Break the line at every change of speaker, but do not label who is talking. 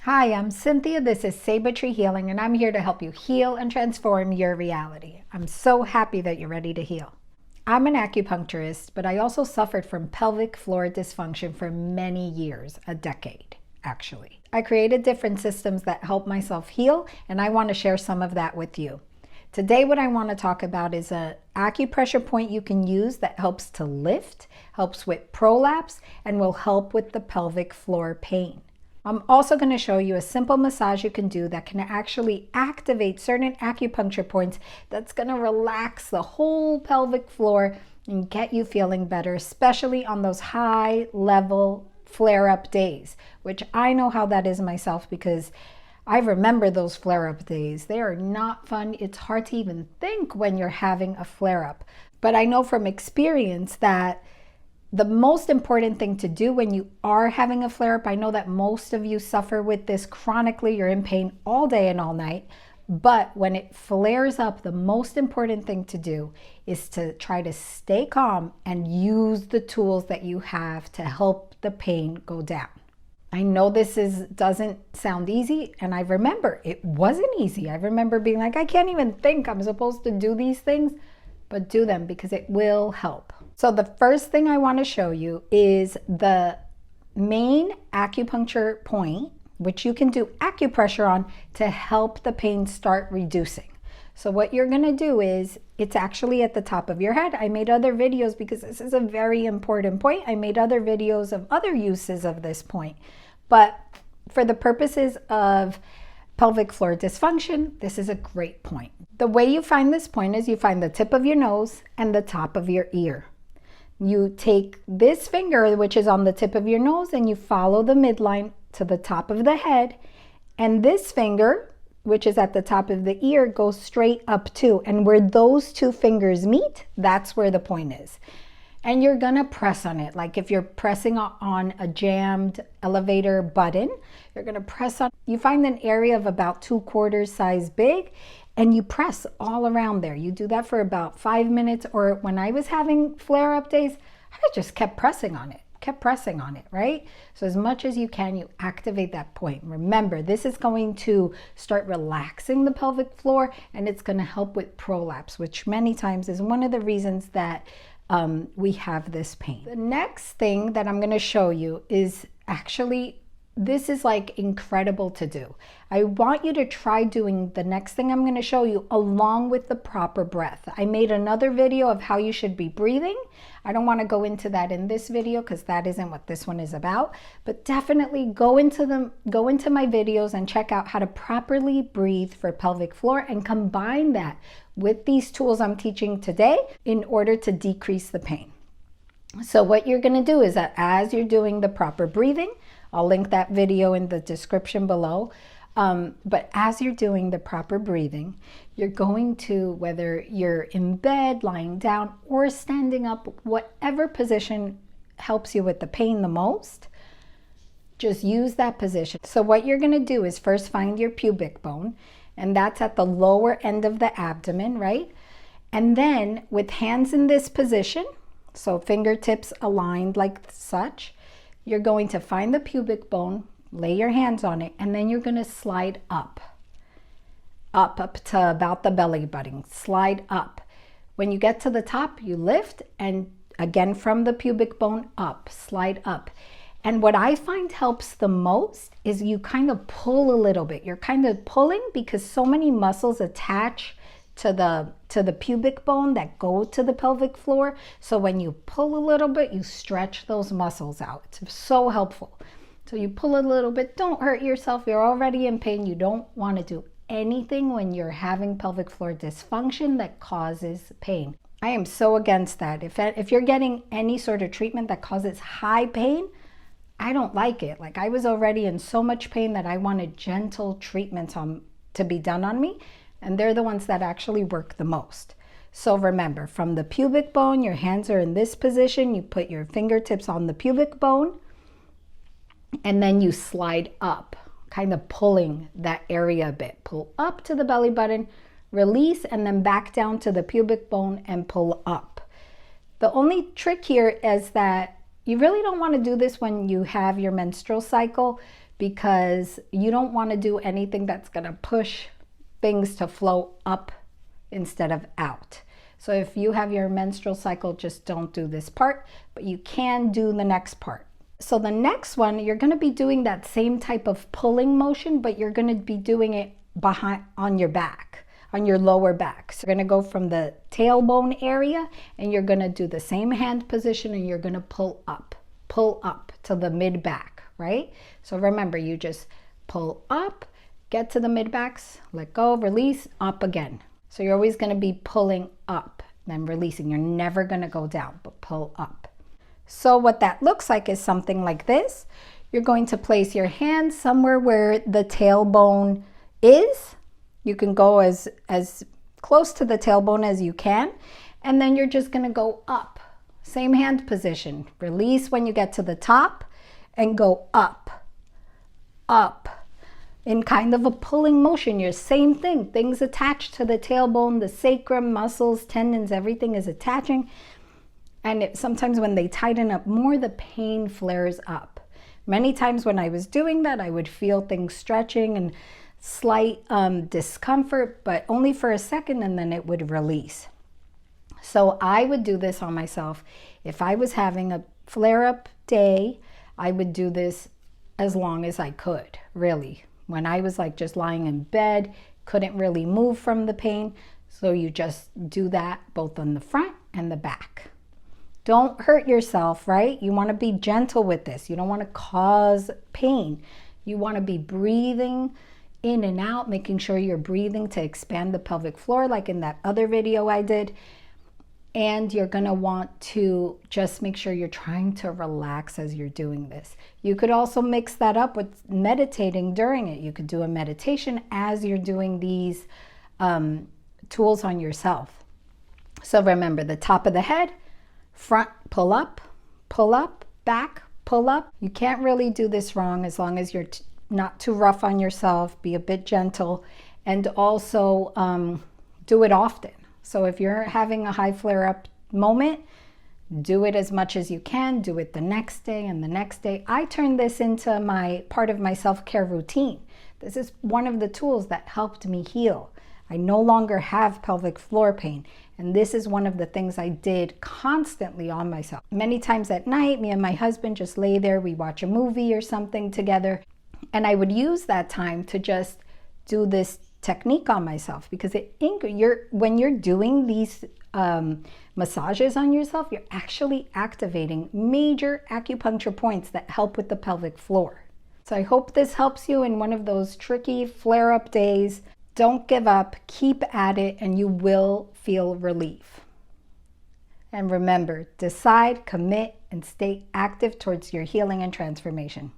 Hi, I'm Cynthia. This is Saber Tree Healing, and I'm here to help you heal and transform your reality. I'm so happy that you're ready to heal. I'm an acupuncturist, but I also suffered from pelvic floor dysfunction for many years, a decade, actually. I created different systems that help myself heal, and I want to share some of that with you. Today, what I want to talk about is an acupressure point you can use that helps to lift, helps with prolapse, and will help with the pelvic floor pain. I'm also going to show you a simple massage you can do that can actually activate certain acupuncture points that's going to relax the whole pelvic floor and get you feeling better, especially on those high level flare-up days, which I know how that is myself because I remember those flare-up days. They are not fun. It's hard to even think when you're having a flare-up. But I know from experience that the most important thing to do when you are having a flare-up, I know that most of you suffer with this chronically, you're in pain all day and all night, but when it flares up, the most important thing to do is to try to stay calm and use the tools that you have to help the pain go down. I know this doesn't sound easy, and I remember it wasn't easy. I remember being like, I can't even think I'm supposed to do these things, but do them because it will help. So the first thing I want to show you is the main acupuncture point, which you can do acupressure on to help the pain start reducing. So what you're going to do is, it's actually at the top of your head. I made other videos because this is a very important point. I made other videos of other uses of this point. But for the purposes of pelvic floor dysfunction, this is a great point. The way you find this point is you find the tip of your nose and the top of your ear. You take this finger, which is on the tip of your nose, and you follow the midline to the top of the head. And this finger, which is at the top of the ear, goes straight up too. And where those two fingers meet, that's where the point is. And you're gonna press on it. Like if you're pressing on a jammed elevator button, you're gonna press on. You find an area of about 2/4 size big, and you press all around there. You do that for about 5 minutes, or when I was having flare-up days, I just kept pressing on it, right? So as much as you can, you activate that point. Remember, this is going to start relaxing the pelvic floor, and it's gonna help with prolapse, which many times is one of the reasons that we have this pain. The next thing that I'm gonna show you is actually, this is like incredible to do. I want you to try doing the next thing I'm going to show you along with the proper breath. I made another video of how you should be breathing. I don't want to go into that in this video because that isn't what this one is about, but definitely go into my videos and check out how to properly breathe for pelvic floor and combine that with these tools I'm teaching today in order to decrease the pain. So what you're going to do is that as you're doing the proper breathing, I'll link that video in the description below. But as you're doing the proper breathing, you're going to, whether you're in bed, lying down, or standing up, whatever position helps you with the pain the most, just use that position. So what you're going to do is first find your pubic bone, and that's at the lower end of the abdomen, right? And then with hands in this position, so fingertips aligned like such, you're going to find the pubic bone, lay your hands on it, and then you're going to slide up to about the belly button. Slide up. When you get to the top, you lift, and again from the pubic bone up, slide up. And what I find helps the most is you kind of pull a little bit. You're kind of pulling because so many muscles attach to the pubic bone that go to the pelvic floor. So when you pull a little bit, you stretch those muscles out. It's so helpful. So you pull a little bit, don't hurt yourself. You're already in pain. You don't want to do anything when you're having pelvic floor dysfunction that causes pain. I am so against that. If you're getting any sort of treatment that causes high pain, I don't like it. Like I was already in so much pain that I wanted gentle treatments to be done on me. And they're the ones that actually work the most. So remember, from the pubic bone, your hands are in this position. You put your fingertips on the pubic bone, and then you slide up, kind of pulling that area a bit. Pull up to the belly button, release, and then back down to the pubic bone and pull up. The only trick here is that you really don't want to do this when you have your menstrual cycle, because you don't want to do anything that's going to push things to flow up instead of out. So if you have your menstrual cycle, just don't do this part, but you can do the next part. So the next one, you're going to be doing that same type of pulling motion, but you're going to be doing it behind on your back, on your lower back. So you're going to go from the tailbone area, and you're going to do the same hand position, and you're going to pull up to the mid back, right? So remember, you just pull up, get to the mid backs, let go, release, up again. So you're always going to be pulling up, then releasing. You're never going to go down, but pull up. So what that looks like is something like this. You're going to place your hand somewhere where the tailbone is. You can go as close to the tailbone as you can. And then you're just going to go up. Same hand position. Release when you get to the top and go up, up. In kind of a pulling motion, your same thing. Things attached to the tailbone, the sacrum, muscles, tendons, everything is attaching. And sometimes when they tighten up more, the pain flares up. Many times when I was doing that, I would feel things stretching and slight discomfort, but only for a second, and then it would release. So I would do this on myself. If I was having a flare-up day, I would do this as long as I could, really. When I was like just lying in bed, couldn't really move from the pain. So you just do that both on the front and the back. Don't hurt yourself, right? You want to be gentle with this. You don't want to cause pain. You want to be breathing in and out, making sure you're breathing to expand the pelvic floor like in that other video I did. And you're going to want to just make sure you're trying to relax as you're doing this. You could also mix that up with meditating during it. You could do a meditation as you're doing these tools on yourself. So remember, the top of the head, front, pull up, back, pull up. You can't really do this wrong as long as you're not too rough on yourself, be a bit gentle, and also do it often. So if you're having a high flare-up moment, do it as much as you can. Do it the next day and the next day. I turn this into my part of my self-care routine. This is one of the tools that helped me heal. I no longer have pelvic floor pain, and this is one of the things I did constantly on myself. Many times at night, me and my husband just lay there, we watch a movie or something together, and I would use that time to just do this technique on myself, because when you're doing these massages on yourself, you're actually activating major acupuncture points that help with the pelvic floor. So I hope this helps you in one of those tricky flare-up days. Don't give up, keep at it, and you will feel relief. And remember, decide, commit, and stay active towards your healing and transformation.